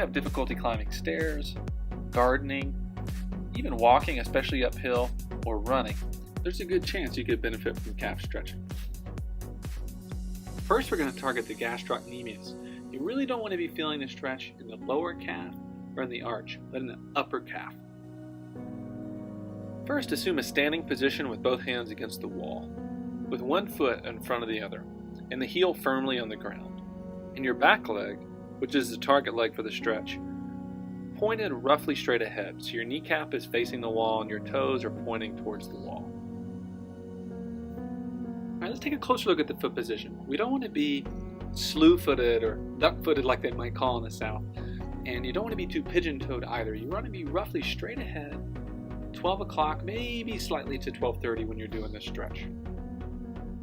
have difficulty climbing stairs, gardening, even walking, especially uphill, or running, there's a good chance you could benefit from calf stretching. First, we're going to target the gastrocnemius. You really don't want to be feeling the stretch in the lower calf or in the arch, but in the upper calf. First, assume a standing position with both hands against the wall, with one foot in front of the other, and the heel firmly on the ground. And your back leg, which is the target leg for the stretch, pointed roughly straight ahead, so your kneecap is facing the wall and your toes are pointing towards the wall. Alright, let's take a closer look at the foot position. We don't want to be slew-footed or duck-footed like they might call in the South, and you don't want to be too pigeon-toed either. You want to be roughly straight ahead, 12 o'clock, maybe slightly to 12:30 when you're doing this stretch.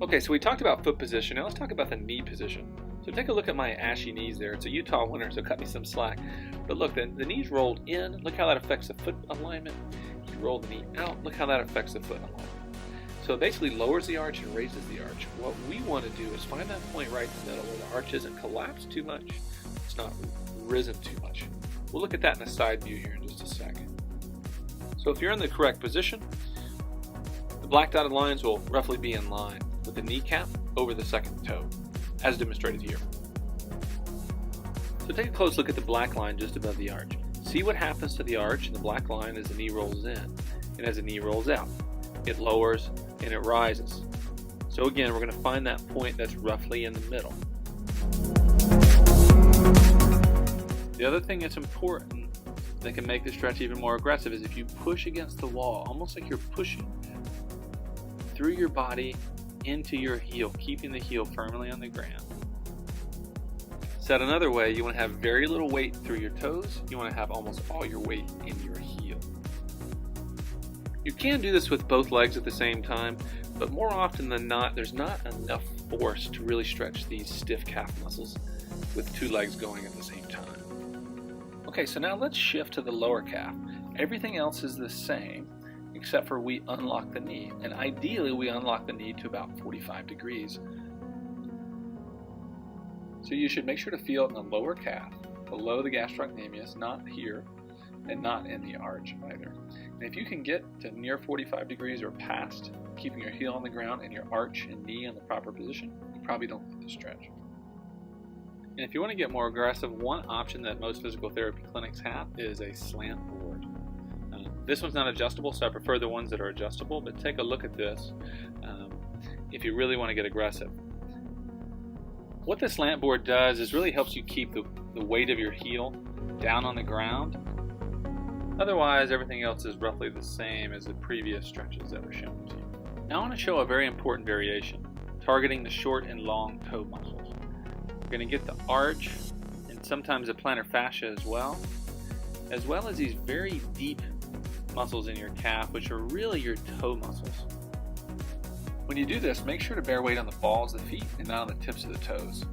Okay, so we talked about foot position. Now let's talk about the knee position. So take a look at my ashy knees there. It's a Utah winter, so cut me some slack. But look, the knee's rolled in. Look how that affects the foot alignment. You roll the knee out. Look how that affects the foot alignment. So it basically lowers the arch and raises the arch. What we want to do is find that point right in the middle where the arch isn't collapsed too much. It's not risen too much. We'll look at that in a side view here in just a second. So if you're in the correct position, the black dotted lines will roughly be in line with the kneecap over the second toe, as demonstrated here. So take a close look at the black line just above the arch. See what happens to the arch and the black line as the knee rolls in and as the knee rolls out. It lowers and it rises. So again, we're going to find that point that's roughly in the middle. The other thing that's important that can make the stretch even more aggressive is if you push against the wall, almost like you're pushing through your body into your heel, keeping the heel firmly on the ground. Said another way, you want to have very little weight through your toes. You want to have almost all your weight in your heel. You can do this with both legs at the same time, but more often than not, there's not enough force to really stretch these stiff calf muscles with two legs going at the same time. Okay, so now let's shift to the lower calf. Everything else is the same, except for we unlock the knee. And ideally, we unlock the knee to about 45 degrees. So you should make sure to feel it in the lower calf, below the gastrocnemius, not here, and not in the arch either. And if you can get to near 45 degrees or past, keeping your heel on the ground and your arch and knee in the proper position, you probably don't need to stretch. And if you want to get more aggressive, one option that most physical therapy clinics have is a slant board. This one's not adjustable, so I prefer the ones that are adjustable, but take a look at this if you really want to get aggressive. What the slant board does is really helps you keep the weight of your heel down on the ground. Otherwise, everything else is roughly the same as the previous stretches that were shown to you. Now I want to show a very important variation, targeting the short and long toe muscles. We're going to get the arch and sometimes the plantar fascia as well as these very deep muscles in your calf, which are really your toe muscles. When you do this, make sure to bear weight on the balls of the feet and not on the tips of the toes.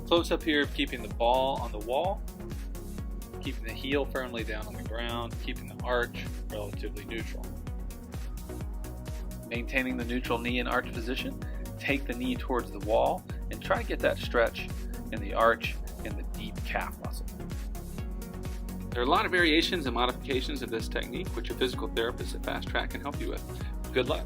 Close up here, keeping the ball on the wall, keeping the heel firmly down on the ground, keeping the arch relatively neutral. Maintaining the neutral knee and arch position, take the knee towards the wall and try to get that stretch in the arch and the deep calf muscle. There are a lot of variations and modifications of this technique which a physical therapist at Fast Track can help you with. Good luck.